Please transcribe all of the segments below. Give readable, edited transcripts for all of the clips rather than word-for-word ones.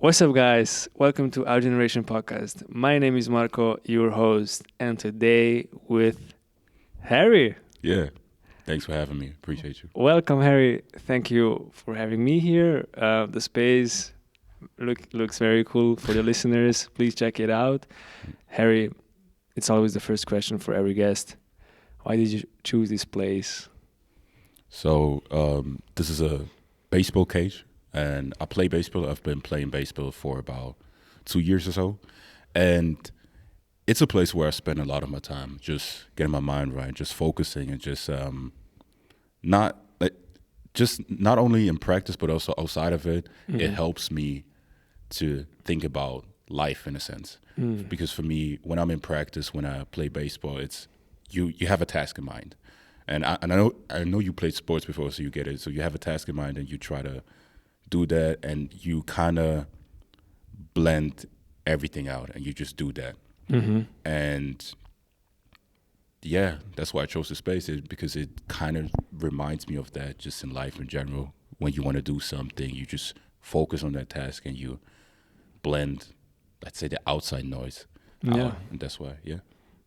What's up, guys? Welcome to Our Generation podcast. My name is Marco, your host, and today with Harry. Yeah. Thanks for having me. Appreciate you. Welcome, Harry. Thank you for having me here. The space looks very cool for the listeners. Please check it out. Harry, it's always the first question for every guest. Why did you choose this place? So this is a baseball cage, and I play baseball. I've been playing baseball for about 2 years or so, and it's a place where I spend a lot of my time just getting my mind right, just focusing, and just not like just not only in practice but also outside of it. It helps me to think about life in a sense. Because for me, when I'm in practice, when I play baseball, it's you have a task in mind. And I know you played sports before, so you get it. So you have a task in mind, and you try to do that, and you kind of blend everything out, and you just do that. And yeah, that's why I chose the space, because it kind of reminds me of that just in life in general. When you want to do something, you just focus on that task, and you blend, let's say, the outside noise Yeah. out. And that's why, yeah.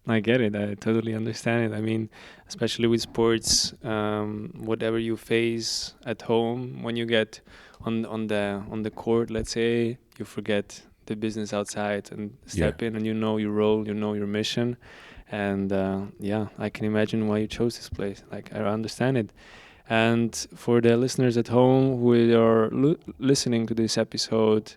I get it. I totally understand it. I mean, especially with sports, whatever you face at home, when you get on the court, let's say, you forget the business outside and step in, and you know your role, you know your mission, and yeah, I can imagine why you chose this place. Like, I understand it. And for the listeners at home who are listening to this episode,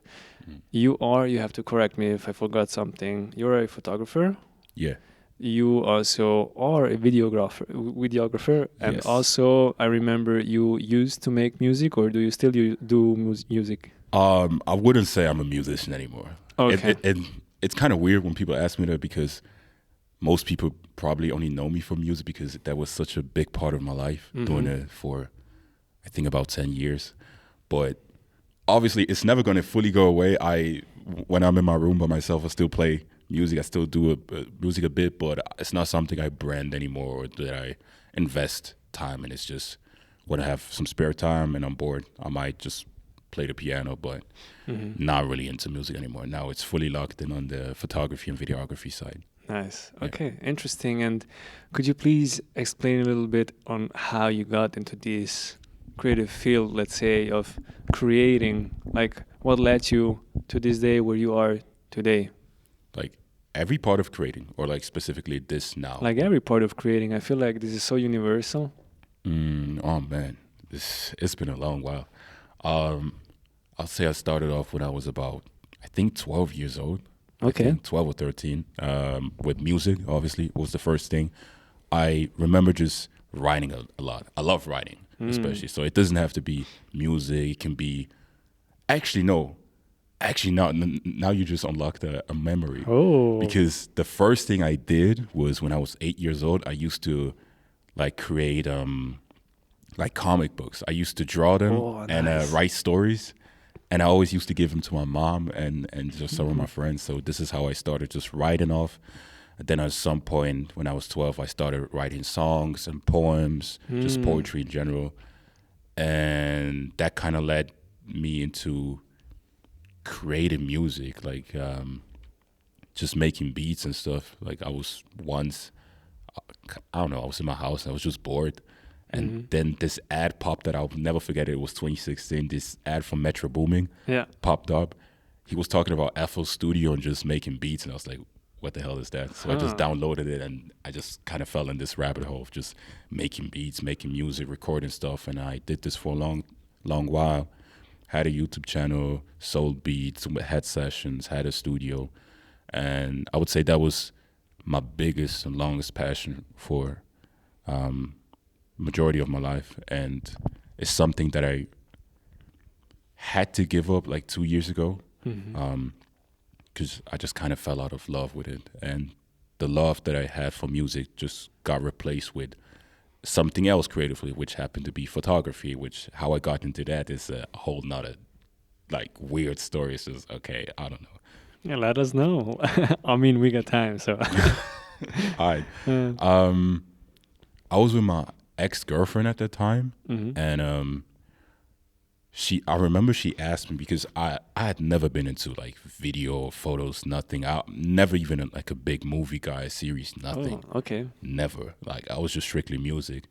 you have to correct me if I forgot something. You're a photographer. Yeah. You also are a videographer, and Yes. also I remember you used to make music, or do you still do music? I wouldn't say I'm a musician anymore. Okay. It's kind of weird when people ask me that, because most people probably only know me for music, because that was such a big part of my life, doing it for, I think, about 10 years. But obviously, it's never going to fully go away. When I'm in my room by myself, I still play music. I still do music a bit, but it's not something I brand anymore, or that I invest time in. It's just when I have some spare time and I'm bored, I might just play the piano, but not really into music anymore. Now it's fully locked in on the photography and videography side. Nice. Yeah. Okay, interesting. And could you please explain a little bit on how you got into this creative field, let's say, of creating? Like, what led you to this day where you are today? Like every part of creating, or like specifically this now? Like every part of creating, I feel like this is so universal. Oh man, it's been a long while. I'll say I started off when I was about, I think, 12 years old. I Okay. think 12 or 13. With music, obviously, was the first thing. I remember just writing a lot. I love writing, especially. So it doesn't have to be music. It can be, actually, no. Actually, not. Now you just unlocked a memory. Oh. Because the first thing I did was when I was 8 years old. I used to like create like comic books. I used to draw them and nice. write stories, and I always used to give them to my mom and just some of my friends. So this is how I started, just writing off. And then at some point when I was 12, I started writing songs and poems, just poetry in general, and that kind of led me into creating music, like just making beats and stuff. Like I was once, I don't know, I was in my house and I was just bored. And then this ad popped that I'll never forget. It was 2016. This ad from Metro Booming Yeah. popped up. He was talking about FL Studio and just making beats. And I was like, what the hell is that? So I just downloaded it, and I just kind of fell in this rabbit hole of just making beats, making music, recording stuff. And I did this for a long while. Had a YouTube channel, sold beats, had sessions, had a studio. And I would say that was my biggest and longest passion for majority of my life, and it's something that I had to give up like 2 years ago, because I just kind of fell out of love with it, and the love that I had for music just got replaced with something else creatively, which happened to be photography. Which how I got into that is a whole nother like weird story. It's just, okay, I don't know. Yeah, let us know. I mean, we got time, so. All right. I was with my ex-girlfriend at that time, and I remember she asked me because I had never been into like video or photos, nothing. I never even like a big movie guy, series, nothing. Oh, okay. Never. Like I was just strictly music.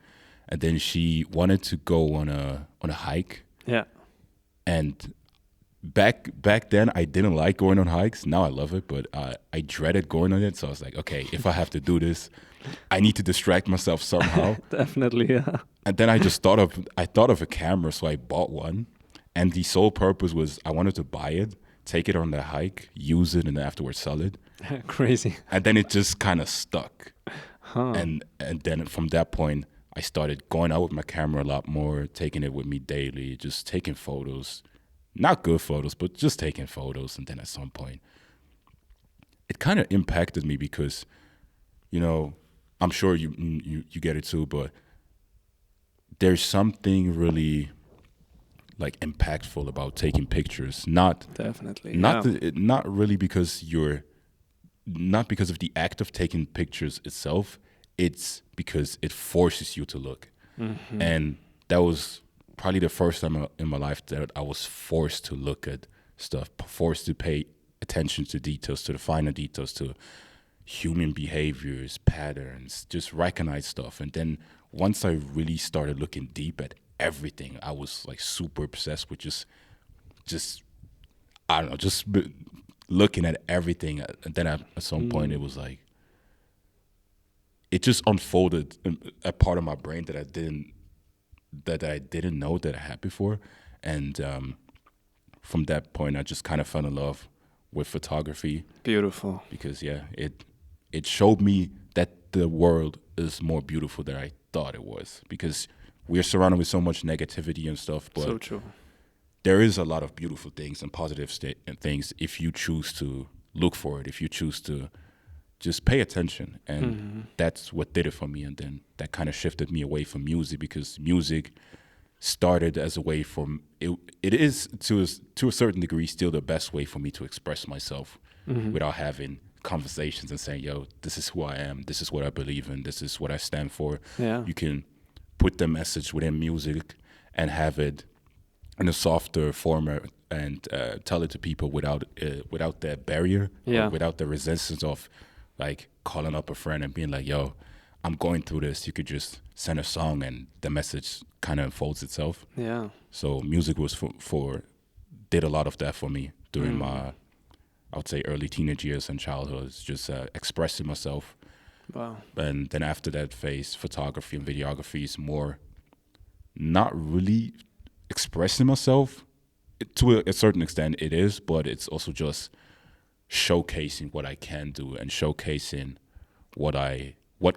And then she wanted to go on a hike. Yeah. And back then I didn't like going on hikes. Now I love it, but I dreaded going on it. So I was like, okay, if I have to do this, I need to distract myself somehow. Definitely, yeah. And then I thought of a camera, so I bought one. And the sole purpose was I wanted to buy it, take it on the hike, use it, and afterwards sell it. Crazy. And then it just kind of stuck. Huh. And then from that point, I started going out with my camera a lot more, taking it with me daily, just taking photos. Not good photos, but just taking photos. And then at some point, it kind of impacted me because, you know, I'm sure you get it too, but there's something really like impactful about taking pictures. Definitely. Not really because not because of the act of taking pictures itself. It's because it forces you to look. Mm-hmm. And that was probably the first time in my life that I was forced to look at stuff, forced to pay attention to details, to the finer details, to human behaviors, patterns, just recognize stuff. And then once I really started looking deep at everything, I was like super obsessed with just I don't know, looking at everything. And then at some point it was like, it just unfolded a part of my brain that I didn't know that I had before. And from that point, I just kind of fell in love with photography. Beautiful. Because it showed me that the world is more beautiful than I thought it was. Because we're surrounded with so much negativity and stuff, but So true. there is a lot of beautiful things and positive things if you choose to look for it, if you choose to just pay attention. And that's what did it for me. And then that kind of shifted me away from music, because music started as a way for it is to a certain degree still the best way for me to express myself without having conversations and saying, yo, this is who I am, this is what I believe in, this is what I stand for. Yeah. You can put the message within music and have it in a softer format and tell it to people without that barrier, Yeah. or without the resistance of like calling up a friend and being like, yo, I'm going through this. You could just send a song and the message kind of unfolds itself. Yeah. So music was did a lot of that for me during my, I would say, early teenage years and childhood. It's just expressing myself. Wow. And then after that phase, photography and videography is more not really expressing myself. To a certain extent it is, but it's also just showcasing what I can do and showcasing what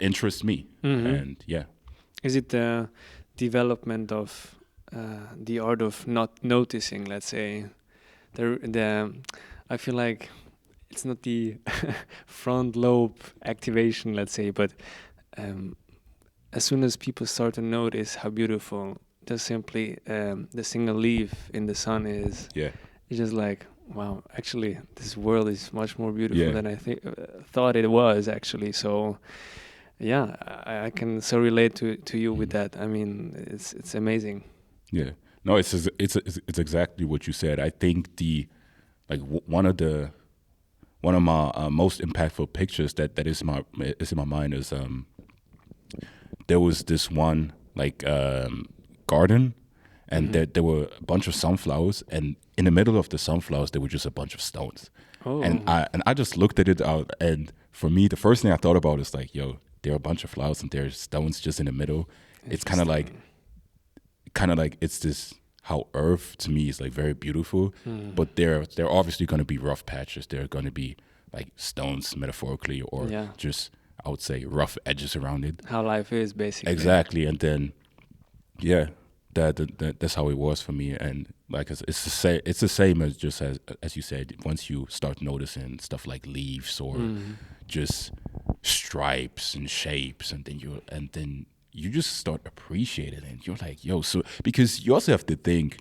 interests me. And yeah. Is it the development of the art of not noticing, let's say? I feel like it's not the front lobe activation, let's say, but as soon as people start to notice how beautiful just simply the single leaf in the sun is, Yeah. it's just like, wow, actually this world is much more beautiful Yeah. than I thought it was, actually. So yeah, I can so relate to you with that. I mean, it's amazing. Yeah. No, it's exactly what you said. I think one of my most impactful pictures that is in my mind is there was this one like garden, and there were a bunch of sunflowers, and in the middle of the sunflowers there were just a bunch of stones. Oh. And I just looked at it out, and for me the first thing I thought about is like, yo, there are a bunch of flowers and there's stones just in the middle. It's kind of like it's this how Earth to me is like very beautiful, but there are obviously going to be rough patches. There are going to be like stones metaphorically, or just, I would say, rough edges around it. How life is, basically. Exactly. And then yeah, that's how it was for me. And like it's the same as just as you said, once you start noticing stuff like leaves or just stripes and shapes, and then you just start appreciating it. And you're like, yo, so because you also have to think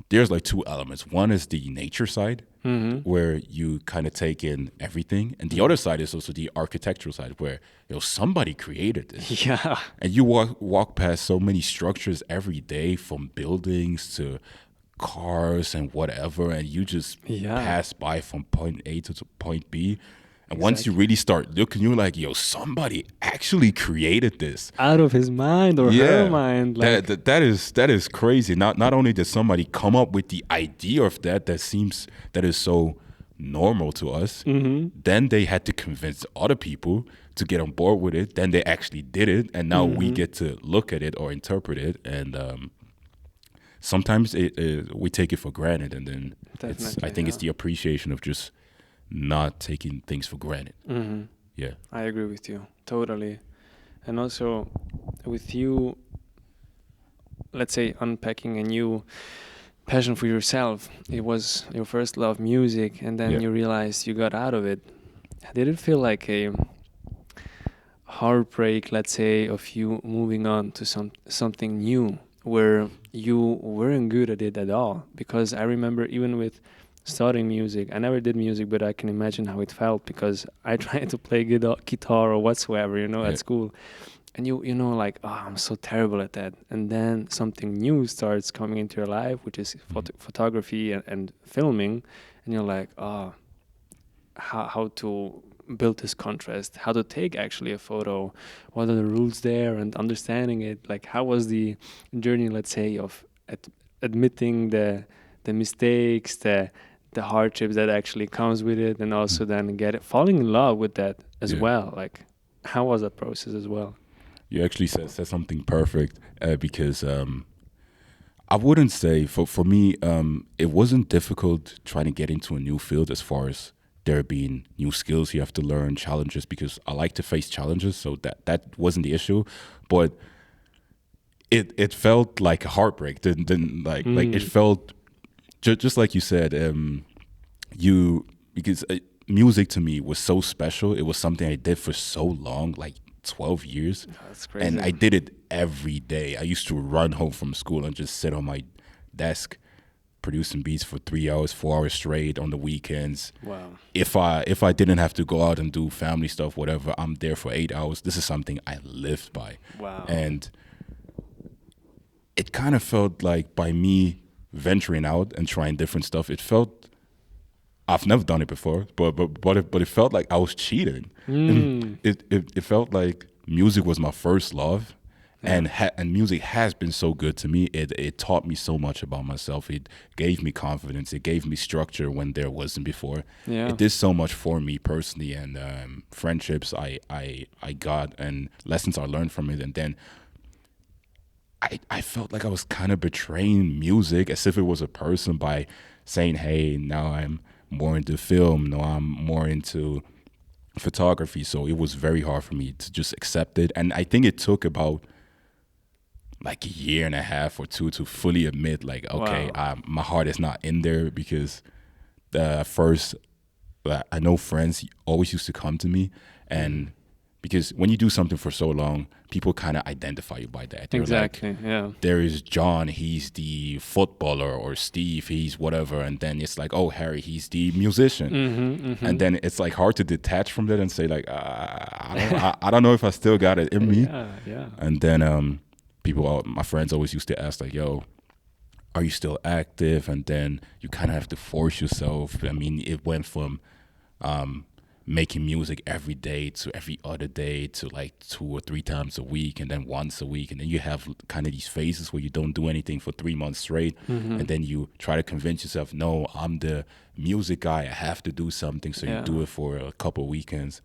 there's like two elements. One is the nature side, where you kind of take in everything, and the other side is also the architectural side, where somebody created this. Yeah. And you walk past so many structures every day, from buildings to cars and whatever, and you just pass by from point A to point B. And once you really start looking, you're like, yo, somebody actually created this out of his mind or her mind. Like that is crazy. Not only did somebody come up with the idea of that is so normal to us, then they had to convince other people to get on board with it. Then they actually did it, and now we get to look at it or interpret it. And sometimes we take it for granted, and then I think it's the appreciation of just not taking things for granted. Yeah, I agree with you totally. And also with you, let's say, unpacking a new passion for yourself. It was your first love, music, and then you realized you got out of it. Did it feel like a heartbreak, let's say, of you moving on to something new where you weren't good at it at all? Because I remember even with studying music, I never did music, but I can imagine how it felt, because I tried to play guitar or whatsoever, at school. And you know, like, oh, I'm so terrible at that. And then something new starts coming into your life, which is photography and filming. And you're like, oh, how to build this contrast, how to take actually a photo, what are the rules there, and understanding it. Like, how was the journey, let's say, of admitting the mistakes, the hardships that actually comes with it, and also then falling in love with that as well. Like, how was that process as well? You actually said something perfect, because I wouldn't say for me it wasn't difficult trying to get into a new field as far as there being new skills you have to learn, challenges, because I like to face challenges, so that wasn't the issue. But it felt like a heartbreak. Didn't like it felt just like you said, because music to me was so special. It was something I did for so long, like 12 years. That's crazy. And I did it every day. I used to run home from school and just sit on my desk producing beats for 3 hours, 4 hours straight on the weekends. Wow. If I didn't have to go out and do family stuff, whatever, I'm there for 8 hours. This is something I lived by. Wow. And it kind of felt like by me venturing out and trying different stuff, it felt, I've never done it before, but it felt like I was cheating. It felt like music was my first love, and music has been so good to me. It taught me so much about myself. It gave me confidence. It gave me structure when there wasn't before. Yeah. It did so much for me personally, and friendships I got and lessons I learned from it, and then I felt like I was kind of betraying music as if it was a person by saying, hey, now I'm more into film, now I'm more into photography. So it was very hard for me to just accept it. And I think it took about like a year and a half or two to fully admit, like, okay, my heart is not in there, because first, I know friends always used to come to me, and because when you do something for so long, people kind of identify you by that. They're exactly, like, yeah. There is John, he's the footballer, or Steve, he's whatever. And then it's like, oh, Harry, he's the musician. And then it's like hard to detach from that and say like, I don't know if I still got it in me. Yeah. And then my friends always used to ask like, yo, are you still active? And then you kind of have to force yourself. I mean, it went from making music every day to every other day to like 2 or 3 times a week, and then once a week. And then you have kind of these phases where you don't do anything for 3 months straight. And then you try to convince yourself, no, I'm the music guy, I have to do something. So you do it for a couple of weekends.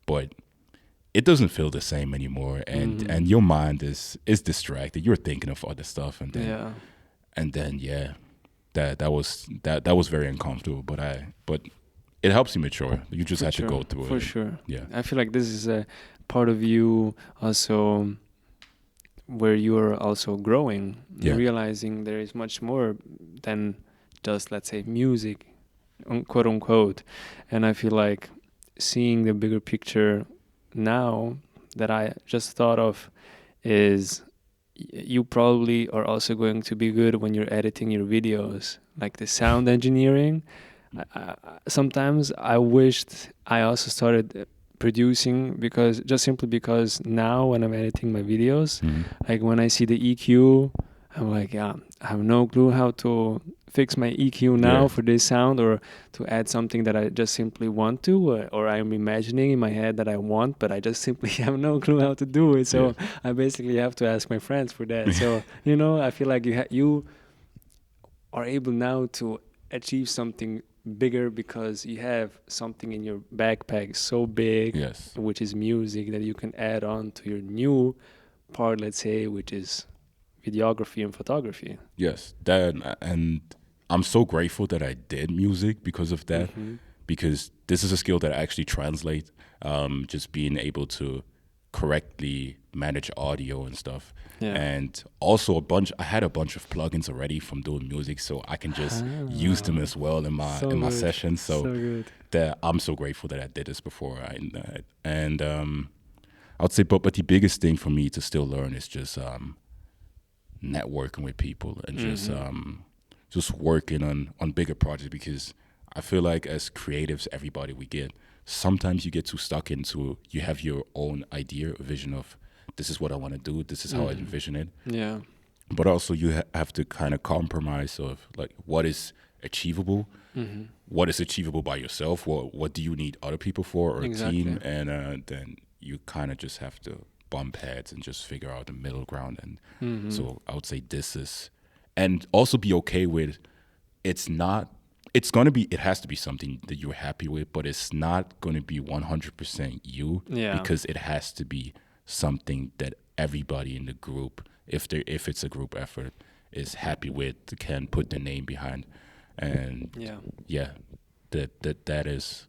But it doesn't feel the same anymore. And your mind is distracted. You're thinking of other stuff. And then that was very uncomfortable. But it helps you mature. You just have to go through it. For sure. Yeah. I feel like this is a part of you also where you are also growing, realizing there is much more than just, let's say, music, quote unquote. And I feel like seeing the bigger picture now that I just thought of is you probably are also going to be good when you're editing your videos, like the sound engineering. Sometimes I wished I also started producing, because now when I'm editing my videos, like when I see the EQ I'm like, yeah, I have no clue how to fix my EQ now Yeah. for this sound, or to add something that I just simply want to, or I'm imagining in my head that I want, but I just simply have no clue how to do it. Yeah. So I basically have to ask my friends for that. So, you know, I feel like you are able now to achieve something bigger because you have something in your backpack so big, Yes. which is music, that you can add on to your new part, let's say, which is videography and photography. Yes. That, and I'm so grateful that I did music because of that, Mm-hmm. because this is a skill that I actually translate. Just being able to correctly manage audio and stuff. Yeah. And also I had a bunch of plugins already from doing music, so I can just use them as well in my So good. sessions. So So good. that I'm so grateful that I did this before. And I would say, but the biggest thing for me to still learn is just networking with people and just working on bigger projects, because I feel like as creatives, everybody we get, sometimes you get too stuck into, you have your own idea, vision of, this is what I want to do, this is how I envision it. Yeah. But also you have to kind of compromise of like what is achievable, what is achievable by yourself, what do you need other people for, or a Exactly. team, and then you kind of just have to bump heads and just figure out the middle ground. And so I would say this is, and also be okay with, it's not, it has to be something that you're happy with, but it's not going to be 100% you, Yeah. because it has to be something that everybody in the group, if it's a group effort, is happy with, can put their name behind. And Yeah. that is,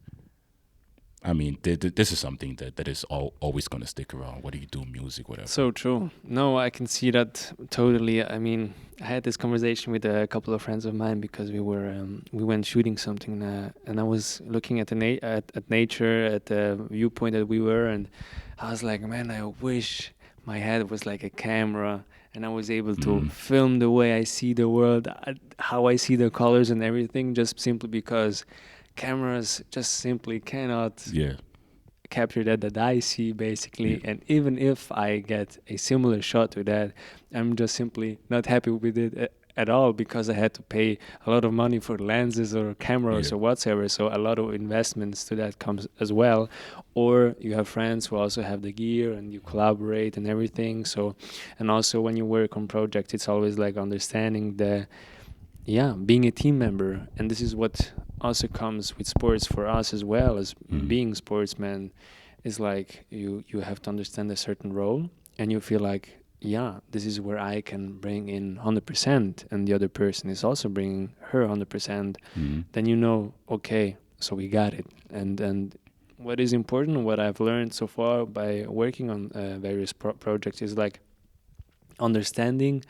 I mean, this is something that is always going to stick around, whether you do music, whatever. So true. No, I can see that totally. I mean, I had this conversation with a couple of friends of mine because we went shooting something, and I was looking at at nature, at the viewpoint that we were, and I was like, man, I wish my head was like a camera, and I was able to film the way I see the world, how I see the colors and everything, just simply because cameras just simply cannot Yeah. capture that I see basically. And even if I get a similar shot to that, I'm just simply not happy with it at all, because I had to pay a lot of money for lenses or cameras or whatsoever. So a lot of investments to that comes as well. Or you have friends who also have the gear and you collaborate and everything. So, and also when you work on projects, it's always like understanding being a team member. And this is what also comes with sports for us as well, as being sportsmen, is like you have to understand a certain role, and you feel like, yeah, this is where I can bring in 100%, and the other person is also bringing her 100%. Then you know, okay, so we got it. And what is important, what I've learned so far by working on various projects, is like understanding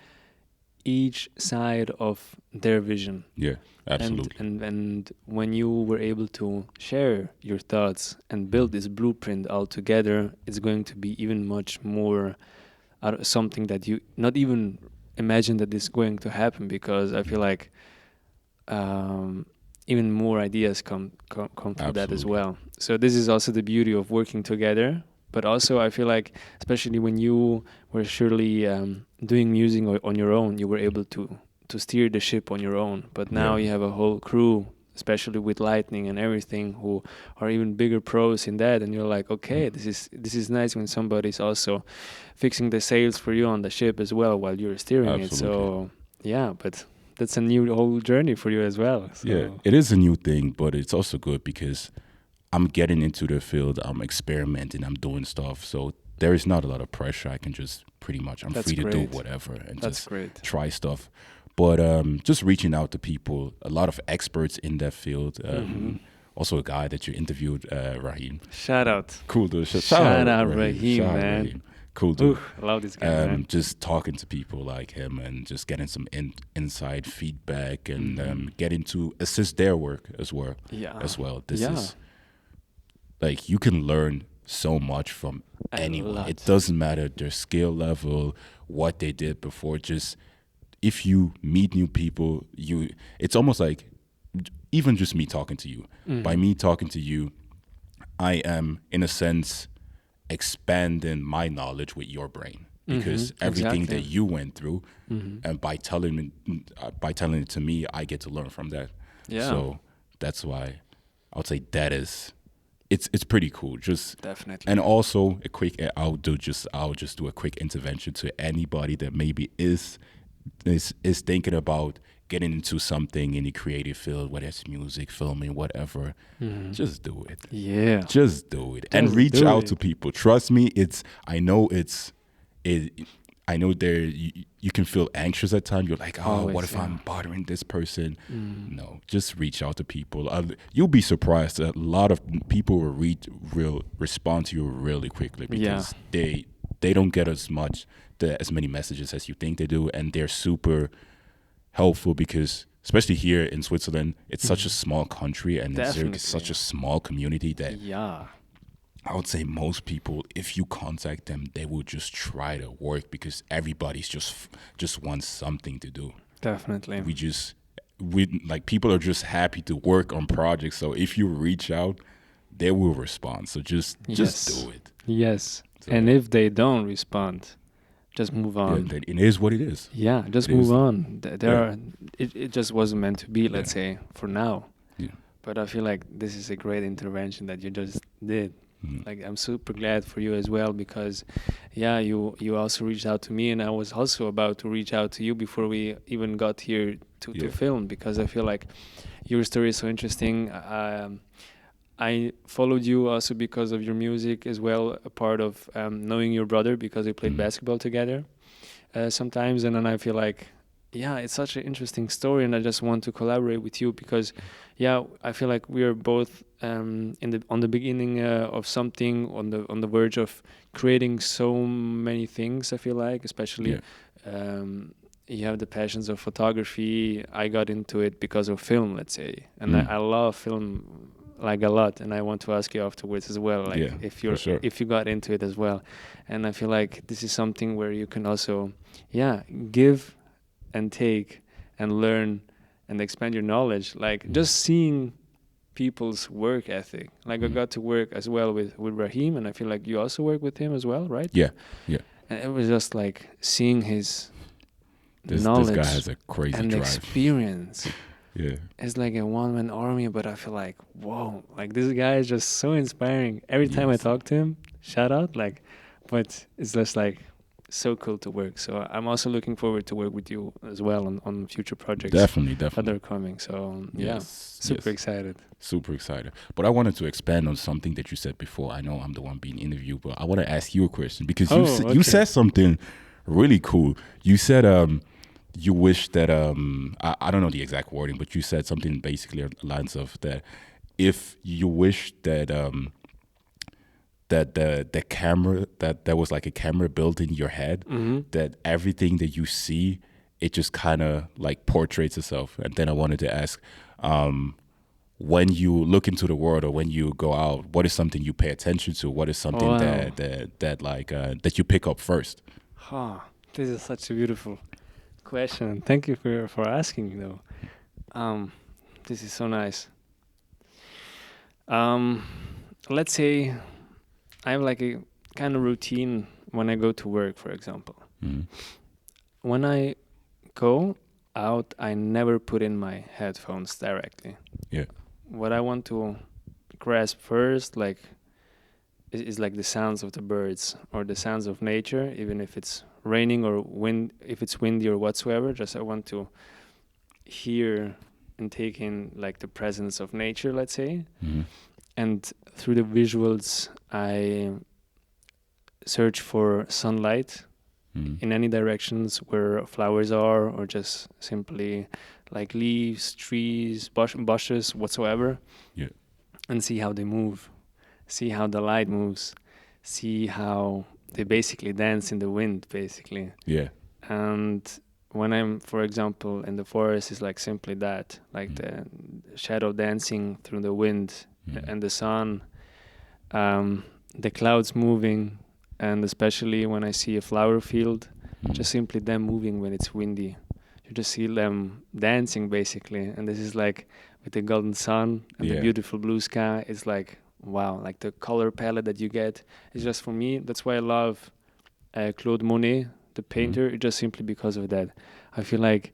each side of their vision. Yeah, absolutely. And when you were able to share your thoughts and build this blueprint all together, it's going to be even much more something that you not even imagine that is going to happen, because I feel like even more ideas come through that as Absolutely. well. So this is also the beauty of working together. But also I feel like, especially when you were surely doing music on your own, you were able to steer the ship on your own. But now you have a whole crew, especially with Lightning and everything, who are even bigger pros in that. And you're like, okay, this is nice when somebody's also fixing the sails for you on the ship as well while you're steering it. So yeah, but that's a new whole journey for you as well. So. Yeah, it is a new thing, but it's also good because I'm getting into the field, I'm experimenting, I'm doing stuff. So there is not a lot of pressure. I can just pretty much, I'm free to do whatever and just try stuff. But just reaching out to people, a lot of experts in that field. Also a guy that you interviewed, Raheem. Shout out. Cool dude. Shout out Raheem, man. Raheem. Cool dude. I love this guy, man. Just talking to people like him and just getting some inside feedback and getting to assist their work as well. This is, like, you can learn so much from anyone. It doesn't matter their skill level, what they did before. Just if you meet new people, it's almost like even just me talking to you. By me talking to you, I am in a sense expanding my knowledge with your brain. because everything Exactly. that you went through, Mm-hmm. and by telling it to me, I get to learn from that. Yeah, So that's why I would say that is it's pretty cool. Just definitely. and also a quick I'll just do a quick intervention to anybody that maybe is thinking about getting into something in the creative field, whether it's music, filming, whatever. Mm-hmm. Just do it. Yeah, Just do it and just reach do out to it. people. Trust me, it. I know you can feel anxious at times. You're like, oh, what Always, if yeah. I'm bothering this person? Mm. No, just reach out to people. You'll be surprised that a lot of people will respond to you really quickly Yeah. because they don't get as many messages as you think they do, and they're super helpful because especially here in Switzerland, it's such a small country and Zurich is such Definitely. a small community that Yeah, I would say most people, if you contact them, they will just try to work because everybody's just wants something to do. definitely. We like people are just happy to work on projects. So if you reach out, they will respond. So just Yes. do it. Yes. And So if they don't respond, just move yeah, on. it is what it is. Yeah, just It move is. on. There Yeah. are, it just wasn't meant to be, Yeah. let's say, for now. Yeah. But I feel like this is a great intervention that you just did. Mhm. Like I'm super glad for you as well because, yeah, you also reached out to me and I was also about to reach out to you before we even got here to Yeah. film because I feel like your story is so interesting. I followed you also because of your music as well, a part of knowing your brother because we played Mhm. basketball together sometimes, and then I feel like, yeah, it's such an interesting story, and I just want to collaborate with you because, yeah, I feel like we are both on the beginning of something, on the verge of creating so many things. I feel like, especially. Yeah. You have the passions of photography. I got into it because of film, let's say, and Mm. I love film like a lot. And I want to ask you afterwards as well, like Yeah, for sure. if you got into it as well. And I feel like this is something where you can also, yeah, give and take and learn and expand your knowledge. Like just seeing people's work ethic. Like I got to work as well with Raheem, and I feel like you also work with him as well, right? Yeah. Yeah. And it was just like seeing his This guy knowledge has a crazy and drive. experience. Yeah. It's like a one-man army, but I feel like, whoa, like this guy is just so inspiring. Every time I Yes. talk to him, shout out, like, but it's just like so cool to work. So I'm also looking forward to work with you as well on future projects Definitely, that definitely. are coming. So yeah, Yes. super yes. excited. Super excited. But I wanted to expand on something that you said before. I know I'm the one being interviewed, but I want to ask you a question because you Okay. said something really cool. You said you wish that I don't know the exact wording, but you said something basically on the lines of that if you wish that that the camera that there was like a camera built in your head that everything that you see it just kind of like portraits itself. And then I wanted to ask when you look into the world or when you go out, what is something you pay attention to? What is something Wow. that you pick up first? Huh. This is such a beautiful question. Thank you for asking though. This is so nice. Um, let's say I have like a kind of routine when I go to work, for example. Mhm. When I go out, I never put in my headphones directly. Yeah. What I want to grasp first, like, is like the sounds of the birds or the sounds of nature, even if it's raining or wind, if it's windy or whatsoever. Just I want to hear and take in like the presence of nature, let's say. Mhm. And through the visuals, I search for sunlight Mhm. in any directions where flowers are, or just simply like leaves, trees, bushes, whatsoever, Yeah. and see how they move, see how the light moves, see how they basically dance in the wind, basically. Yeah. And when I'm, for example, in the forest, it's like simply that, like the shadow dancing through the wind and the sun, the clouds moving, and especially when I see a flower field, just simply them moving when it's windy. You just see them dancing, basically. And this is like with the golden sun and the Yeah. beautiful blue sky. It's like, wow, like the color palette that you get is just for me. That's why I love Claude Monet, the painter, just simply because of that. I feel like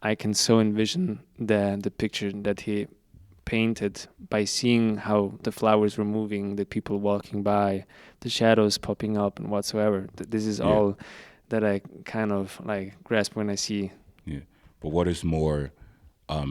I can so envision the picture that he painted by seeing how the flowers were moving, the people walking by, the shadows popping up, and whatsoever. This is all that I kind of like grasp when I see. Yeah. But what is more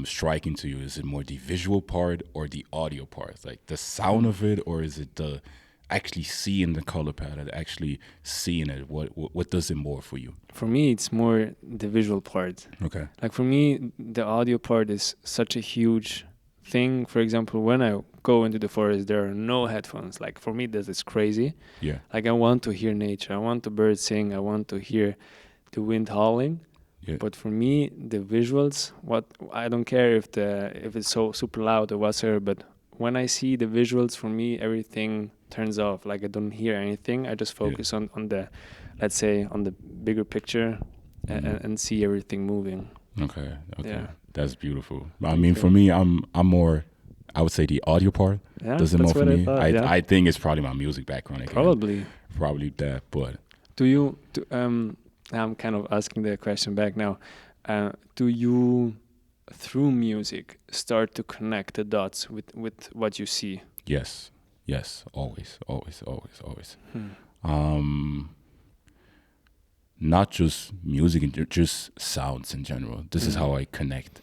striking to you? Is it more the visual part or the audio part? Like the sound of it, or is it the actually seeing the color palette, actually seeing it? What does it more for you? For me, it's more the visual part. Okay. Like for me, the audio part is such a huge thing. For example, when I go into the forest, there are no headphones. Like for me, that is crazy. Yeah. Like I want to hear nature. I want the birds sing. I want to hear the wind howling. Yeah. But for me, the visuals, I don't care if it's so super loud or whatsoever. But when I see the visuals, for me, everything turns off. Like I don't hear anything. I just focus on the, let's say, on the bigger picture and see everything moving. Okay. Yeah. That's beautiful. I mean, for me, I'm more, I would say the audio part does it more for me. I think it's probably my music background again. Probably that, but. I'm kind of asking the question back now. Do you, through music, start to connect the dots with what you see? Yes, always. Not just music, just sounds in general. This is how I connect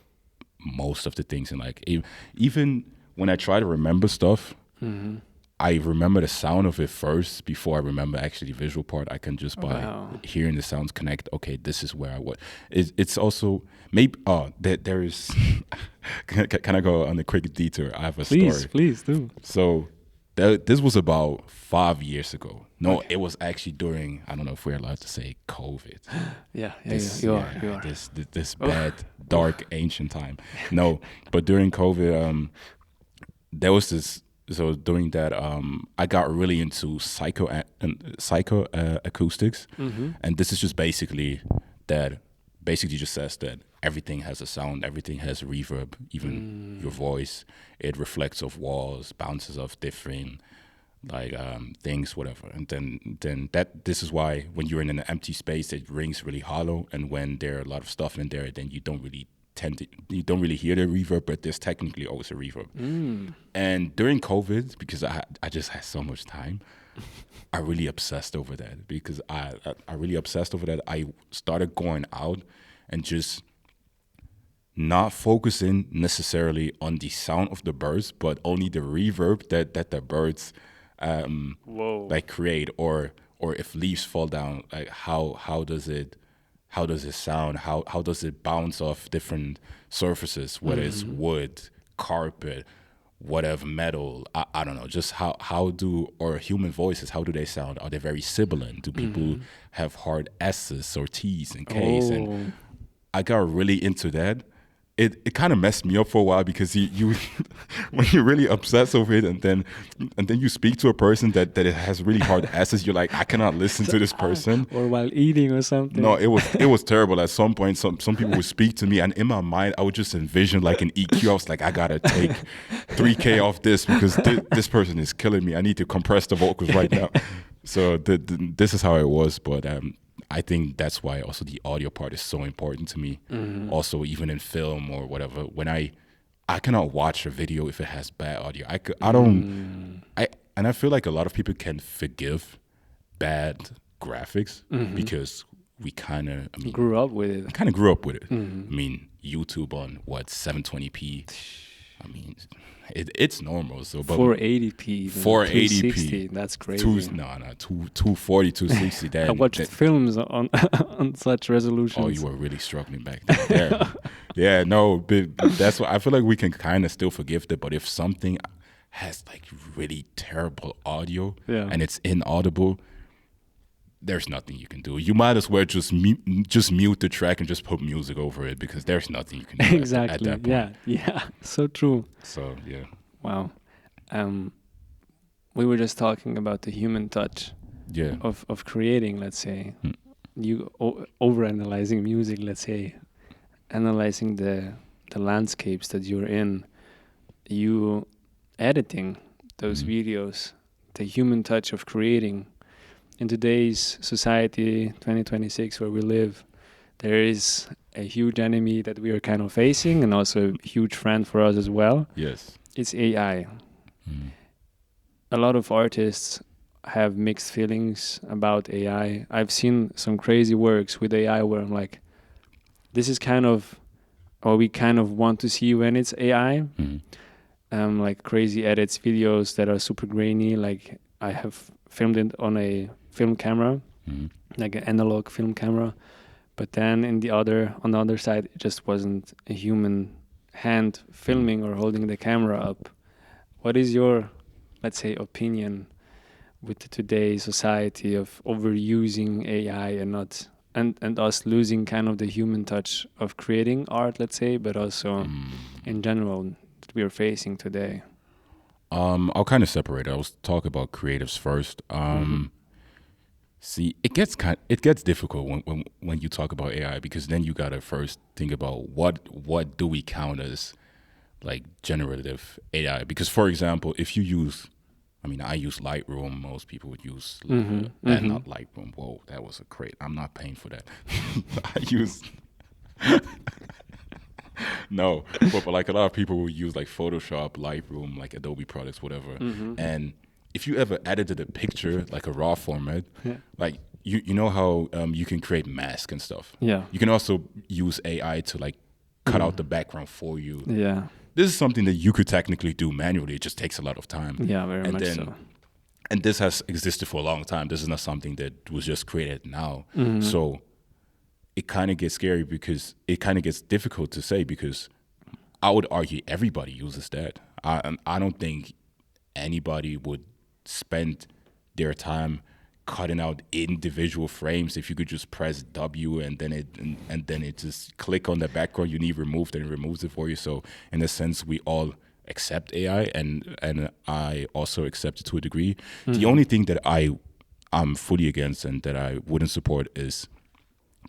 most of the things. And like, even when I try to remember stuff, I remember the sound of it first before I remember actually the visual part. I can just by hearing the sounds connect. Okay, this is where I was. It's also maybe. There is. Can I go on a quick detour? I have a story. Please do. So, this was about 5 years ago. No, it was actually during. I don't know if we're allowed to say COVID. You are. This bad, dark, ancient time. No, but during COVID, there was this. So during that, I got really into psycho acoustics, and this is just basically that. Basically, just says that everything has a sound, everything has reverb, even your voice. It reflects off walls, bounces off different like things, whatever. And then this is why when you're in an empty space, it rings really hollow, and when there are a lot of stuff in there, then you don't really hear the reverb, but there's technically always a reverb. And during COVID, because I just had so much time, I really obsessed over that. Because I really obsessed over that. I started going out and just not focusing necessarily on the sound of the birds, but only the reverb that the birds like create, or if leaves fall down, like how does it sound? How does it bounce off different surfaces, whether it's wood, carpet, whatever, metal? I don't know. Just how do, or human voices, how do they sound? Are they very sibilant? Do people have hard S's or T's and K's? And I got really into that. It kind of messed me up for a while, because you when you're really obsessed over it, and then you speak to a person that it has really hard S's, you're like, I cannot listen to this person. Or while eating or something. No, it was terrible. At some point, some people would speak to me, and in my mind, I would just envision like an EQ. I was like, I gotta take 3K off this, because this person is killing me. I need to compress the vocals right now. So this is how it was, but I think that's why also the audio part is so important to me. Also, even in film or whatever, when I cannot watch a video if it has bad audio. I feel like a lot of people can forgive bad graphics because we kind of grew up with it. Kind of grew up with it. I mean, YouTube on 720p. I mean, it's normal. So, but 480p, 480p, that's crazy. 240, 260. I watched films on on such resolutions. Oh, you were really struggling back then. Yeah, no, but that's what I feel like we can kind of still forgive that. But if something has like really terrible audio and it's inaudible, there's nothing you can do. You might as well just mute the track and just put music over it, because there's nothing you can do at that point. Yeah, so true. So, yeah. Wow. We were just talking about the human touch of creating, let's say. You overanalyzing music, let's say, analyzing the landscapes that you're in, you editing those videos, the human touch of creating. in today's society, 2026, where we live, there is a huge enemy that we are kind of facing, and also a huge friend for us as well. Yes. It's AI. Mm. A lot of artists have mixed feelings about AI. I've seen some crazy works with AI where I'm like, this is kind of, or we kind of want to see when it's AI. Mm. Like crazy edits, videos that are super grainy. Like I have filmed it on a film camera, Mm. like an analog film camera. But then on the other side, it just wasn't a human hand filming or holding the camera up. What is your, let's say, opinion with today's society of overusing AI and not and us losing kind of the human touch of creating art, let's say, but also in general that we are facing today? I'll kind of separate it. I'll talk about creatives first. See, it gets difficult when you talk about AI, because then you gotta first think about what do we count as like generative AI? Because for example, if you use, I mean, I use Lightroom. Most people would use not Lightroom. Whoa, that was a crate. I'm not paying for that. I use no, but like a lot of people will use like Photoshop, Lightroom, like Adobe products, whatever. And if you ever edited a picture like a raw format, like you know how you can create masks and stuff. Yeah. You can also use AI to like cut out the background for you. Yeah. This is something that you could technically do manually. It just takes a lot of time. Yeah, very much so. And this has existed for a long time. This is not something that was just created now. So it kind of gets scary, because it kind of gets difficult to say, because I would argue everybody uses that. I don't think anybody would spend their time cutting out individual frames. If you could just press W and then it just click on the background you need removed, and it removes it for you. So in a sense, we all accept AI, and I also accept it to a degree. The only thing that I'm fully against and that I wouldn't support is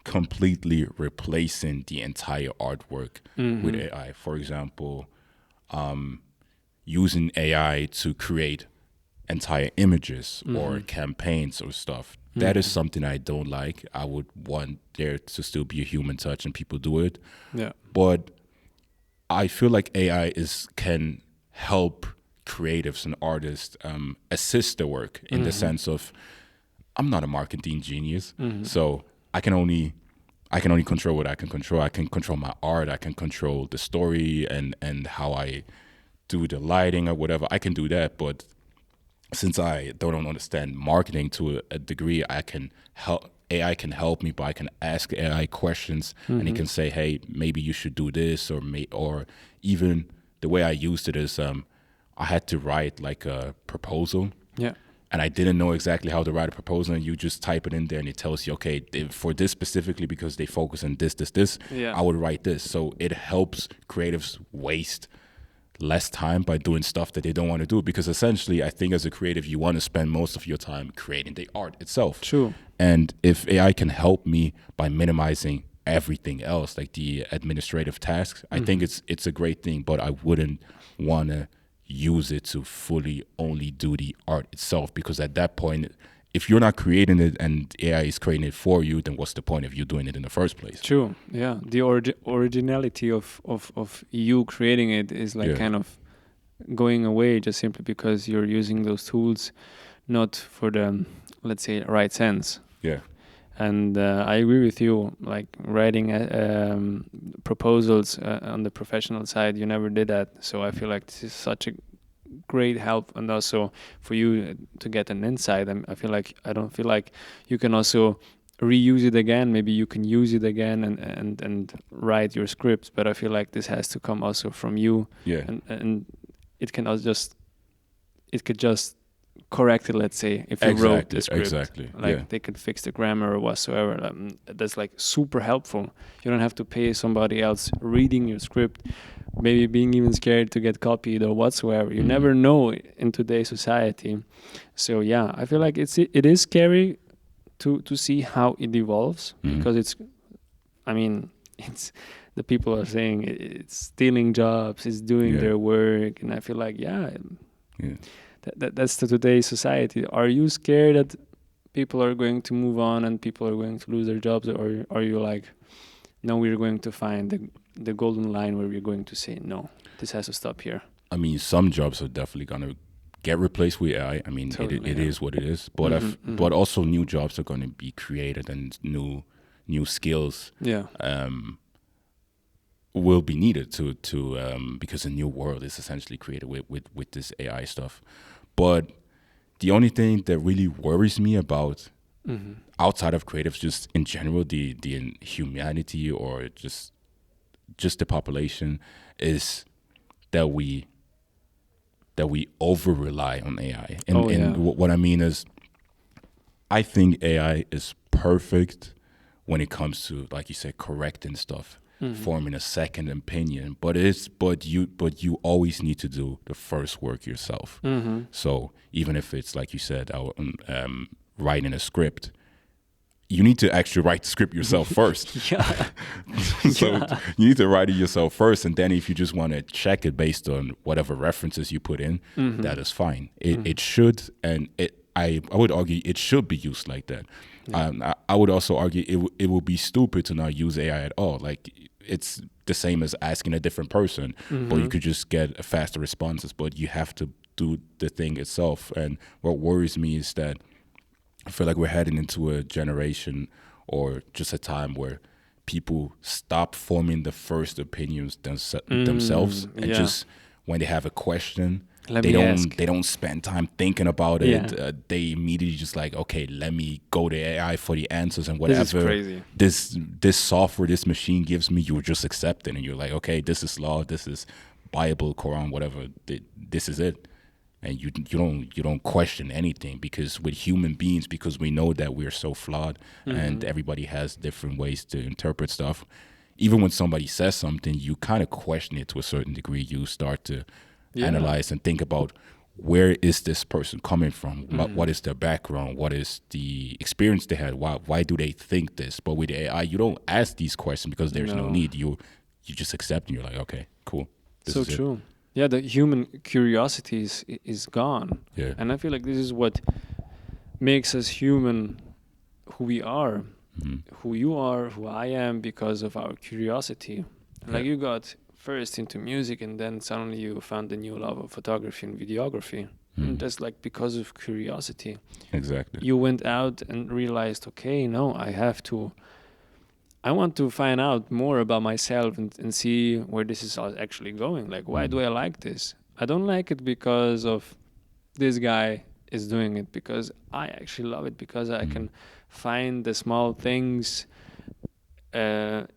completely replacing the entire artwork with AI. For example, using AI to create entire images or campaigns or stuff. That is something I don't like. I would want there to still be a human touch and people do it. Yeah. But I feel like AI can help creatives and artists assist the work in the sense of, I'm not a marketing genius, so I can only control what I can control. I can control my art. I can control the story and how I do the lighting or whatever. I can do that, but since I don't understand marketing to a degree, AI can help me, but I can ask AI questions, and it can say, hey, maybe you should do this, or even the way I used it is I had to write like a proposal. Yeah. And I didn't know exactly how to write a proposal, and you just type it in there and it tells you, okay, for this specifically, because they focus on this, Yeah. I would write this. So it helps creatives waste less time by doing stuff that they don't want to do, because essentially I think as a creative you want to spend most of your time creating the art itself. True. And if AI can help me by minimizing everything else, like the administrative tasks, I think it's a great thing, but I wouldn't want to use it to fully only do the art itself, because at that point, if you're not creating it and AI is creating it for you, then what's the point of you doing it in the first place? True. Yeah. The originality of you creating it is like kind of going away, just simply because you're using those tools not for the, let's say, right sense. Yeah. And I agree with you, like writing proposals on the professional side, you never did that. So I feel like this is such a great help, and also for you to get an insight. I don't feel like you can also reuse it again. Maybe you can use it again and write your scripts, but I feel like this has to come also from you. Yeah. And it can also could just correct it, let's say, if you wrote the script. Exactly. Like they could fix the grammar or whatsoever. That's like super helpful. You don't have to pay somebody else reading your script, maybe being even scared to get copied or whatsoever. You never know in today's society. So yeah, I feel like it is scary to see how it evolves, because it's the people are saying it's stealing jobs, it's doing their work, and I feel like that's today's society. Are you scared that people are going to move on and people are going to lose their jobs, or are you like, no, we're going to find the golden line where we're going to say, no, this has to stop here? I mean, some jobs are definitely gonna get replaced with AI. I mean, Totally, it yeah. is what it is. But but also new jobs are gonna be created, and new skills Yeah. will be needed to because a new world is essentially created with this AI stuff. But the only thing that really worries me about outside of creatives, just in general, the humanity or just the population, is that we over rely on AI. And what I mean is, I think AI is perfect when it comes to, like you said, correcting stuff, forming a second opinion. But you always need to do the first work yourself. So even if it's like you said, writing a script, you need to actually write the script yourself first. Yeah. So you need to write it yourself first, and then if you just want to check it based on whatever references you put in, that is fine. It should, and I would argue it should be used like that. I would also argue it would be stupid to not use AI at all. Like, it's the same as asking a different person, but you could just get faster responses. But you have to do the thing itself. And what worries me is that I feel like we're heading into a generation or just a time where people stop forming the first opinions themselves, and just when they have a question, they don't spend time thinking about it. They immediately just like, okay, let me go to AI for the answers, and whatever This is crazy. This software, this machine gives me, you just accept it, and you're like, okay, this is law, this is Bible, Quran, whatever. This is it. And you don't question anything, because with human beings, because we know that we're so flawed and everybody has different ways to interpret stuff. Even when somebody says something, you kind of question it to a certain degree. You start to analyze and think about, where is this person coming from? What is their background? What is the experience they had? Why do they think this? But with AI, you don't ask these questions because there's no need. You just accept, and you're like, okay, cool. So true. Yeah, the human curiosity is gone. Yeah. And I feel like this is what makes us human, who we are, who you are, who I am, because of our curiosity. Like, you got first into music, and then suddenly you found a new love of photography and videography. And that's like because of curiosity. Exactly. You went out and realized, okay, no, I want to find out more about myself and see where this is actually going. Like, why do I like this? I don't like it because of this guy is doing it, because I actually love it, because I can find the small things in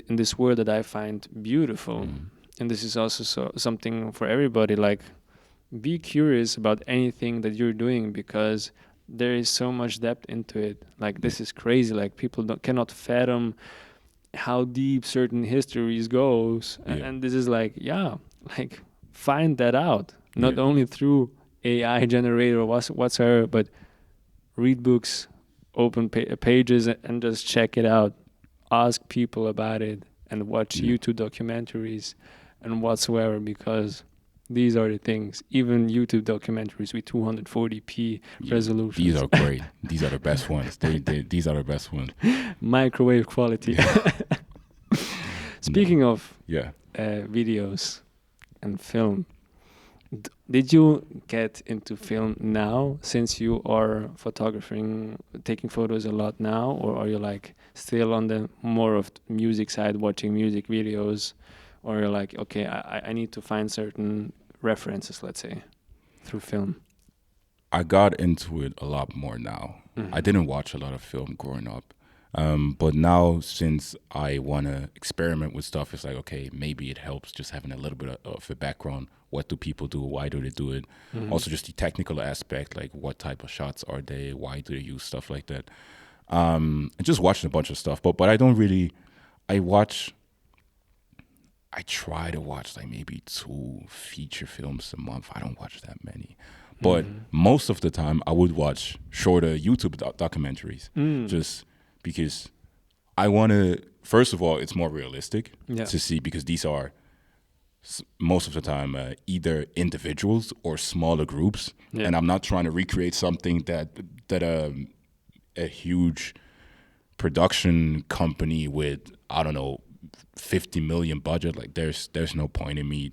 this world that I find beautiful. And this is also something for everybody. Like, be curious about anything that you're doing, because there is so much depth into it. Like, this is crazy. Like, people cannot fathom how deep certain histories goes, and this is like, like, find that out, not only through AI generator or whatsoever, but read books, open pages, and just check it out, ask people about it, and watch YouTube documentaries and whatsoever, because these are the things. Even YouTube documentaries with 240p resolution. These are great. These are the best ones. These are the best ones. Microwave quality. Speaking of Yeah. videos and film, did you get into film now, since you are photographing, taking photos a lot now, or are you like still on the more of music side, watching music videos, or you're like, okay, I need to find certain references, let's say, through film? I got into it a lot more now. I didn't watch a lot of film growing up. But now, since I want to experiment with stuff, it's like, okay, maybe it helps just having a little bit of a background. What do people do? Why do they do it? Also, just the technical aspect, like what type of shots are they? Why do they use stuff like that? And just watching a bunch of stuff. But I don't really, I try to watch like maybe 2 feature films a month. I don't watch that many. But most of the time, I would watch shorter YouTube documentaries, just because I want to, first of all, it's more realistic to see, because these are most of the time either individuals or smaller groups. And I'm not trying to recreate something that a huge production company with, I don't know, 50 million budget, like there's no point in me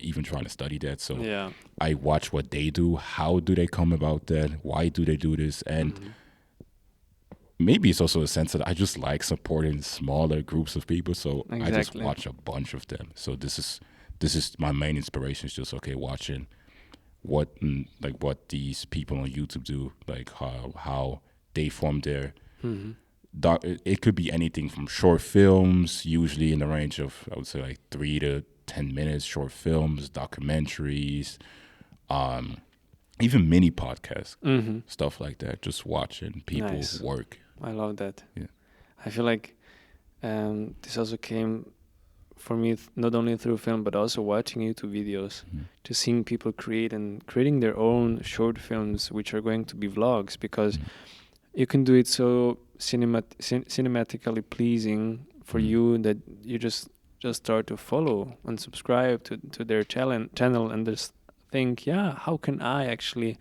even trying to study that. So Yeah. I watch what they do. How do they come about that? Why do they do this? And maybe it's also a sense that I just like supporting smaller groups of people. So I just Exactly. watch a bunch of them. So this is my main inspiration. Is just watching what these people on YouTube do, like how they form their. It could be anything from short films, usually in the range of, I would say, like 3 to 10 minutes, short films, documentaries, even mini podcasts, stuff like that. Just watching people Nice. work. I love that. Yeah. I feel like this also came for me not only through film but also watching YouTube videos, to seeing people creating their own short films, which are going to be vlogs, because you can do it so cinematically pleasing for you that you just start to follow and subscribe to their channel and just think, yeah, how can I actually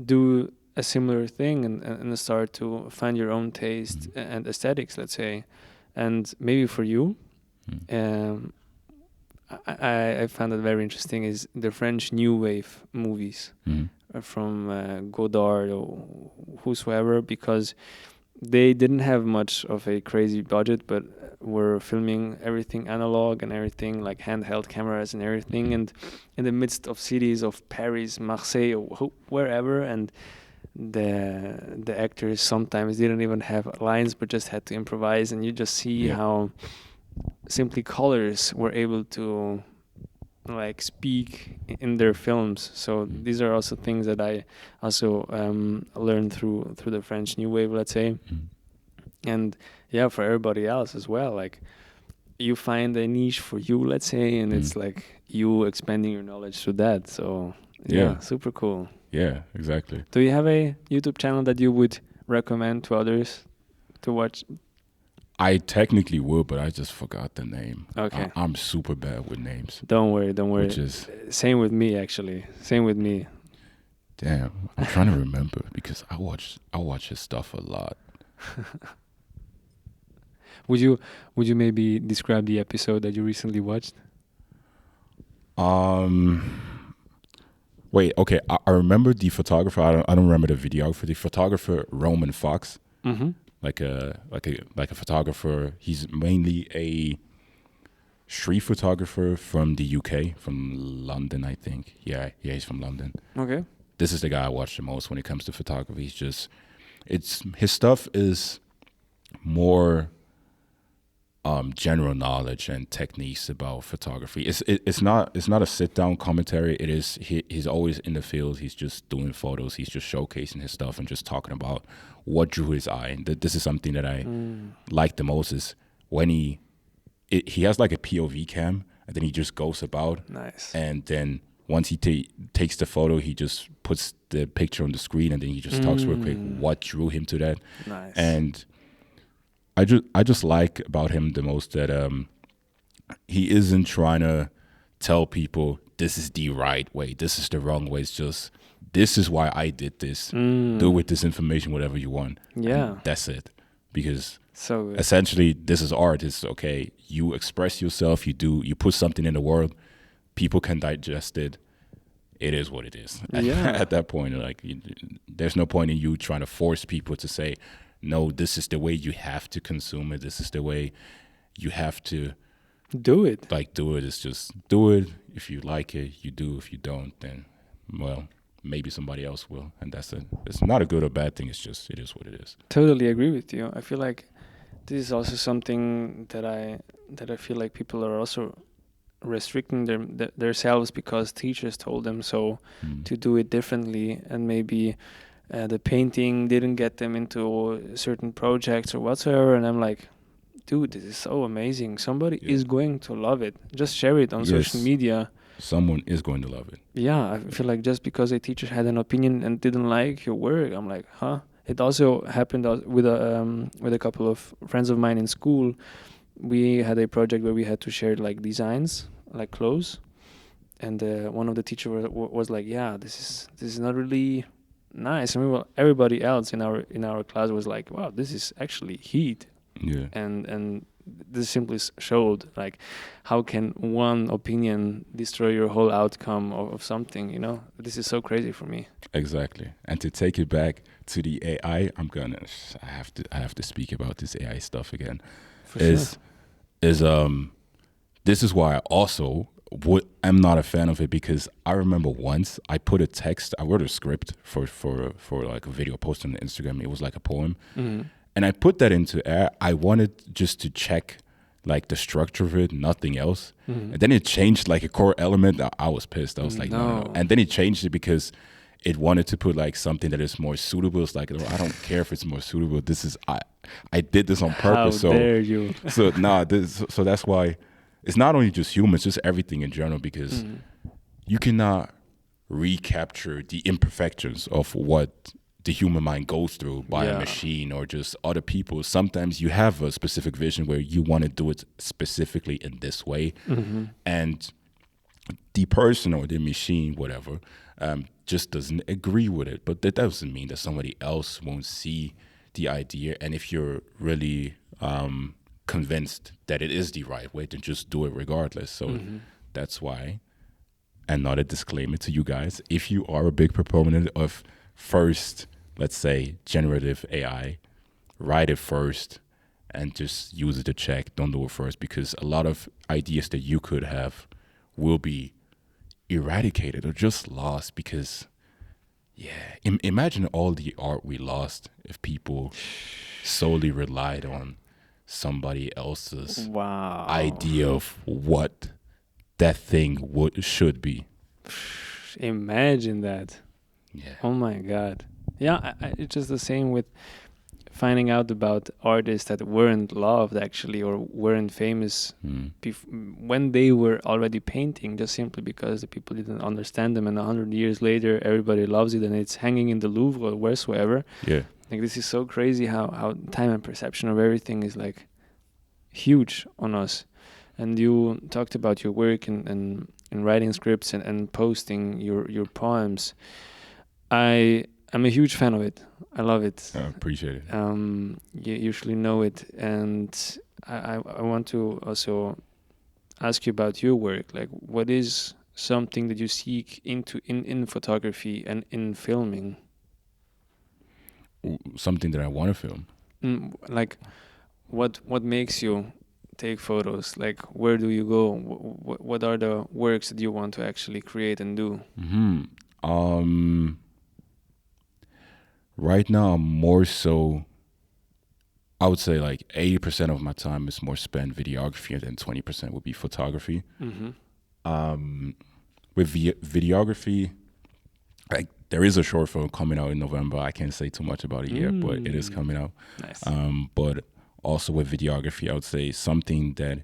do a similar thing, and start to find your own taste and aesthetics, let's say. And maybe for you, I found it very interesting is the French New Wave movies from Godard or whosoever, because they didn't have much of a crazy budget, but were filming everything analog and everything like handheld cameras and everything, and in the midst of cities of Paris, Marseille, or wherever, and the actors sometimes didn't even have lines but just had to improvise, and you just see how simply colors were able to like speak in their films. So these are also things that I also learned through the French New Wave, let's say. And yeah, for everybody else as well, like you find a niche for you, let's say, and it's like you expanding your knowledge through that. So yeah, super cool. Yeah, exactly. Do you have a YouTube channel that you would recommend to others to watch? I technically would, but I just forgot the name. Okay. I'm super bad with names. Don't worry. Which is same with me, actually. Same with me. Damn, I'm trying to remember because I watch his stuff a lot. Would you maybe describe the episode that you recently watched? Wait, okay. I remember the photographer. I don't remember the videographer. The photographer Roman Fox. Like a photographer. He's mainly a street photographer from the UK, from London, I think. Yeah, he's from London. Okay. This is the guy I watch the most when it comes to photography. His stuff is more general knowledge and techniques about photography. It's not a sit down commentary. It is he's always in the field. He's just doing photos. He's just showcasing his stuff and just talking about what drew his eye. And this is something that I like the most, is when he has like a POV cam, and then he just goes about. Nice. And then once he takes the photo, he just puts the picture on the screen, and then he just talks real quick what drew him to that. Nice. And I just like about him the most that he isn't trying to tell people this is the right way, this is the wrong way. It's just, this is why I did this. Do with this information whatever you want. Yeah. And that's it. Because so good. Essentially, this is art. It's okay. You express yourself. You put something in the world. People can digest it. It is what it is. At that point, like there's no point in you trying to force people to say, no, this is the way you have to consume it. This is the way you have to do it. Do it. It's just do it. If you like it, you do. If you don't, then, well, maybe somebody else will. And that's it. It's not a good or bad thing. It's just, it is what it is. Totally agree with you. I feel like this is also something that I feel like people are also restricting themselves because teachers told them so to do it differently, and maybe the painting didn't get them into certain projects or whatsoever. And I'm like, dude, this is so amazing. Somebody is going to love it. Just share it on social media. Someone is going to love it. Yeah, I feel like just because a teacher had an opinion and didn't like your work, I'm like, huh? It also happened with a couple of friends of mine in school. We had a project where we had to share like designs, like clothes, and one of the teachers was like, "Yeah, this is not really nice. I mean, well, everybody else in our class was like, wow, this is actually heat. Yeah. And this simply showed like how can one opinion destroy your whole outcome of something, you know. This is so crazy for me. Exactly. And to take it back to the AI, I have to speak about this AI stuff again. For is sure. is This is why I also I'm not a fan of it, because I remember once I put a text, I wrote a script for like a video post on Instagram. It was like a poem. And I put that into air. I wanted just to check like the structure of it, nothing else. And then it changed like a core element. I was pissed. I was like, no. And then it changed it because it wanted to put like something that is more suitable. It's like, I don't care if it's more suitable. This is I did this on purpose. How dare you? So that's why it's not only just humans, just everything in general, because you cannot recapture the imperfections of what the human mind goes through by a machine or just other people. Sometimes you have a specific vision where you want to do it specifically in this way, and the person or the machine, whatever, just doesn't agree with it. But that doesn't mean that somebody else won't see the idea. And if you're really convinced that it is the right way, then just do it regardless. So that's why. Another disclaimer to you guys: if you are a big proponent of first, let's say, generative AI, write it first and just use it to check. Don't do it first, because a lot of ideas that you could have will be eradicated or just lost. Because imagine all the art we lost if people solely relied on somebody else's idea of what that thing should be. Imagine that. Yeah. Oh my God. Yeah, it's just the same with finding out about artists that weren't loved actually, or weren't famous when they were already painting, just simply because the people didn't understand them, and 100 years later everybody loves it and it's hanging in the Louvre or wheresoever. Yeah. Like, this is so crazy how time and perception of everything is like huge on us. And you talked about your work and writing scripts and posting your poems. I'm a huge fan of it. I love it. I appreciate it. You usually know it, and I want to also ask you about your work. Like, what is something that you seek into in photography and in filming? Something that I want to film. Like, what makes you take photos? Like, where do you go? What are the works that you want to actually create and do? Right now, I'm more so, I would say like 80% of my time is more spent videography, and then 20% would be photography. With videography, like, there is a short film coming out in November. I can't say too much about it yet, but it is coming out. Nice. But also with videography, I would say something that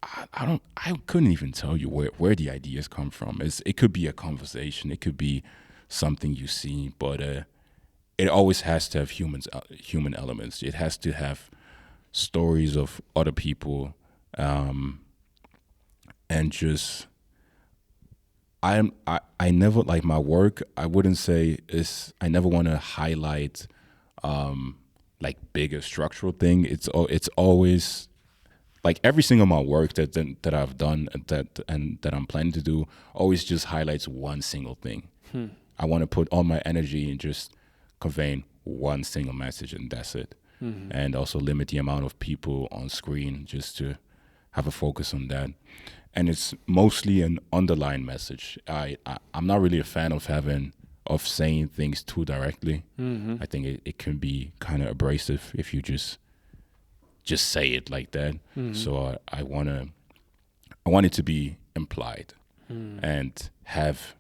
I couldn't even tell you where the ideas come from. It could be a conversation, it could be something you see, but it always has to have human elements. It has to have stories of other people, and just I never, like, my work, I wouldn't say is, I never want to highlight like bigger structural thing. It's always like every single my work that I've done that I'm planning to do always just highlights one single thing. I want to put all my energy in just conveying one single message, and that's it. And also limit the amount of people on screen, just to have a focus on that. And it's mostly an underlying message. I'm not really a fan of saying things too directly. I think it can be kind of abrasive if you just say it like that. So I want it to be implied and have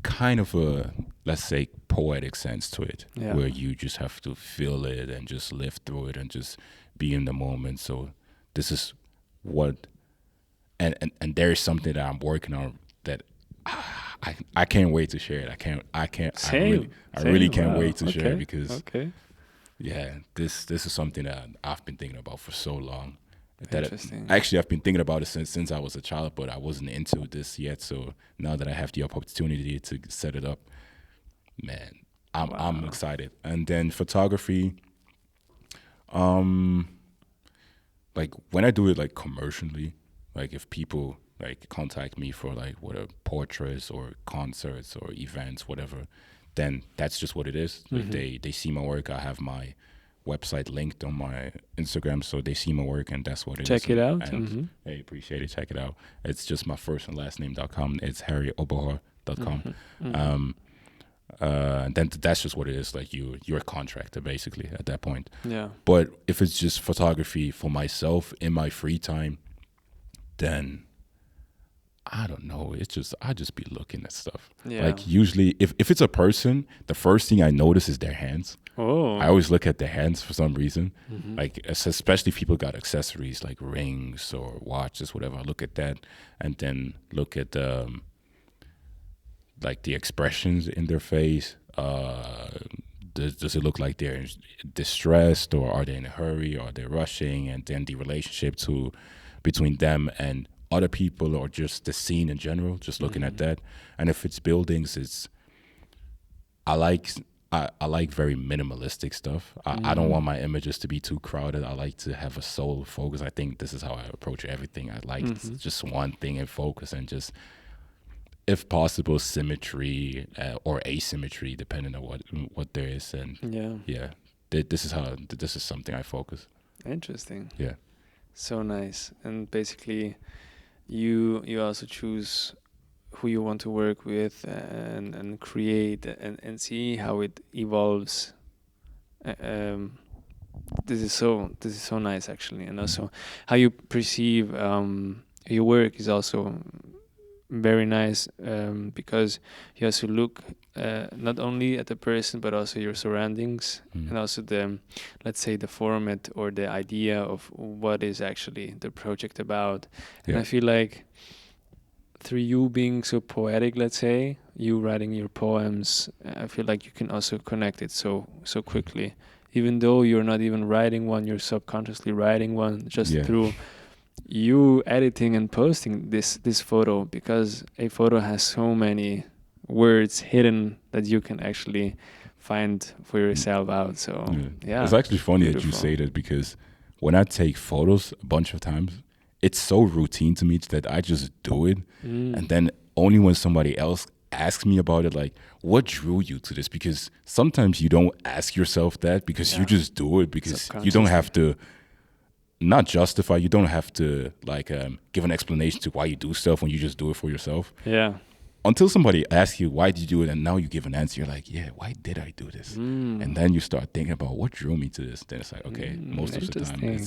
kind of a, let's say, poetic sense to it, where you just have to feel it and just live through it and just be in the moment. So this is what, and there is something that I'm working on that I can't wait to share it. I really can't wait to share it, because yeah, this is something that I've been thinking about for so long, Interesting. Actually, I've been thinking about it since I was a child, but I wasn't into this yet. So now that I have the opportunity to set it up, man, I'm excited. And then photography, like when I do it like commercially, like if people like contact me for like whatever portraits or concerts or events, whatever, then that's just what it is. Like they see my work. I have my website linked on my Instagram, so they see my work, and that's what it is. Check it out. And hey, appreciate it. Check it out. It's just my first and last name.com. It's harryobahor.com. And then that's just what it is. Like you're a contractor basically at that point. Yeah. But if it's just photography for myself in my free time, then I don't know. It's just I just be looking at stuff. Yeah. Like usually, if it's a person, the first thing I notice is their hands. Oh. I always look at their hands for some reason. Like especially if people got accessories like rings or watches, whatever. I look at that, and then look at like the expressions in their face. Does it look like they're distressed, or are they in a hurry, or are they rushing? And then the relationship between them and other people, or just the scene in general, just looking at that. And if it's buildings, I like very minimalistic stuff. I don't want my images to be too crowded. I like to have a sole focus. I think this is how I approach everything. I like just one thing in focus, and just, if possible, symmetry or asymmetry, depending on what there is. And this is something I focus. Interesting. Yeah. So nice. And basically, you also choose who you want to work with and create and see how it evolves. This is so nice actually, and also how you perceive your work is also very nice, because you also look not only at the person but also your surroundings, and also the, let's say, the format or the idea of what is actually the project about. And I feel like through you being so poetic, let's say, you writing your poems, I feel like you can also connect it so quickly. Even though you're not even writing one, you're subconsciously writing one just through you editing and posting this photo, because a photo has so many words hidden that you can actually find for yourself out. So it's actually funny that you say that, because when I take photos a bunch of times, it's so routine to me that I just do it. And then only when somebody else asks me about it, like, what drew you to this? Because sometimes you don't ask yourself that, because you just do it, because you don't have to not justify, you don't have to like give an explanation to why you do stuff when you just do it for yourself. Yeah. Until somebody asks you, why did you do it? And now you give an answer. You're like, yeah, why did I do this? And then you start thinking about what drew me to this. Then it's like, okay, most of the time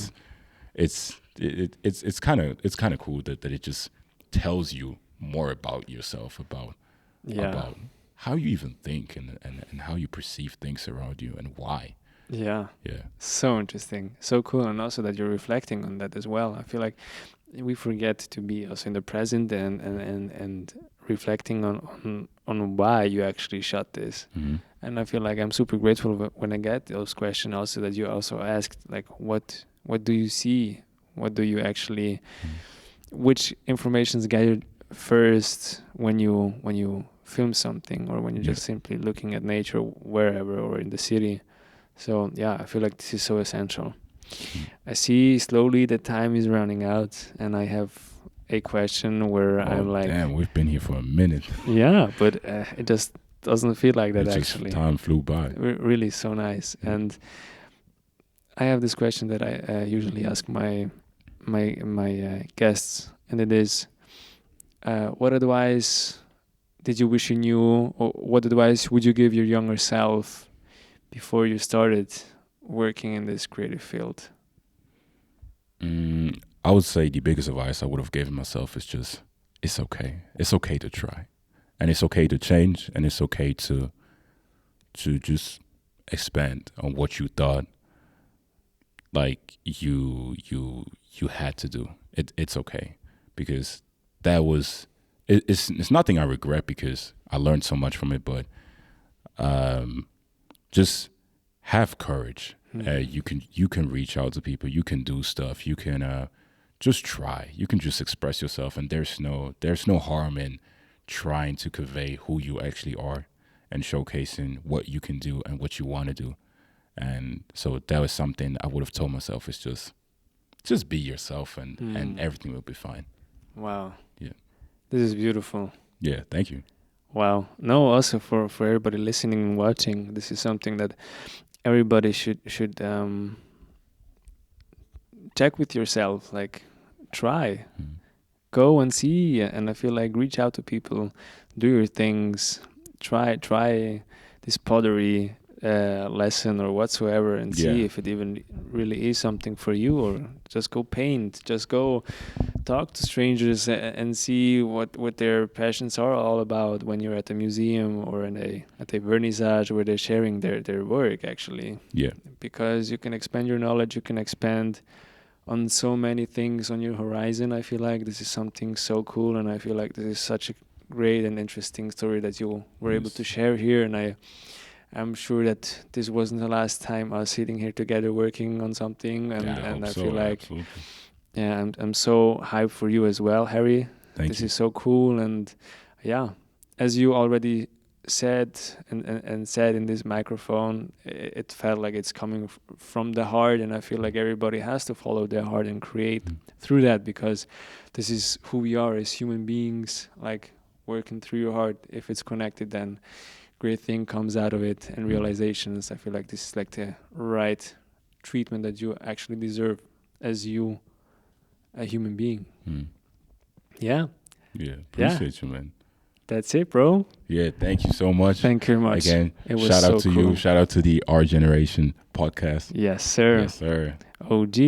it's kind of cool that it just tells you more about yourself, about how you even think and how you perceive things around you and why. Yeah. So interesting, so cool. And also that you're reflecting on that as well. I feel like we forget to be also in the present and reflecting on why you actually shot this. And I feel like I'm super grateful when I get those questions also, that you also asked, like, what do you see, what do you actually which information is gathered first when you film something, or when you're just simply looking at nature wherever or in the city. So I feel like this is so essential. I see slowly the time is running out, and I have a question where I'm like, damn, we've been here for a minute. Yeah, but it just doesn't feel like that. Actually, time flew by. Really so nice. And I have this question that I usually ask my guests, and it is, what advice did you wish you knew, or what advice would you give your younger self before you started working in this creative field? I would say the biggest advice I would have given myself is just, it's okay. It's okay to try, and it's okay to change, and it's okay to just expand on what you thought like you had to do. It's okay, because that was it's nothing I regret, because I learned so much from it. But just have courage. You can reach out to people. You can do stuff. You can just try. You can just express yourself, and there's no harm in trying to convey who you actually are and showcasing what you can do and what you want to do. And so that was something I would have told myself is just be yourself, and everything will be fine. Wow. Yeah. This is beautiful. Yeah, thank you. Wow. No, also for everybody listening and watching, this is something that everybody should check with yourself. Like, try, go and see, and I feel like reach out to people, do your things, try this pottery lesson or whatsoever, and see if it even really is something for you, or just go paint, just go talk to strangers and see what their passions are all about when you're at a museum or at a vernissage where they're sharing their work, actually. Yeah. Because you can expand your knowledge, you can expand on so many things on your horizon. I feel like this is something so cool, and I feel like this is such a great and interesting story that you were able to share here, and I'm sure that this wasn't the last time us sitting here together working on something, and I feel like absolutely. Yeah, I'm so hyped for you as well, Harry. Thank this you. is so cool, and yeah, as you already said and said in this microphone, it felt like it's coming from the heart, and I feel like everybody has to follow their heart and create through that, because this is who we are as human beings, like working through your heart. If it's connected, then great thing comes out of it, and realizations. I feel like this is like the right treatment that you actually deserve as you, a human being. Yeah. Appreciate you, man. That's it, bro. Yeah, thank you so much. Thank you very much. Again, it was shout out so to cool. you. Shout out to the Our Generation podcast. Yes, sir. Yes, sir. OG.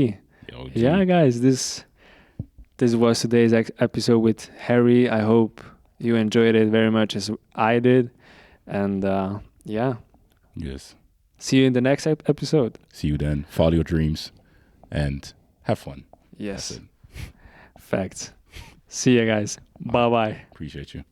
OG. Yeah, guys, this was today's episode with Harry. I hope you enjoyed it very much as I did. And yeah. Yes. See you in the next episode. See you then. Follow your dreams and have fun. Yes. Facts. See you guys. Bye-bye. Appreciate you.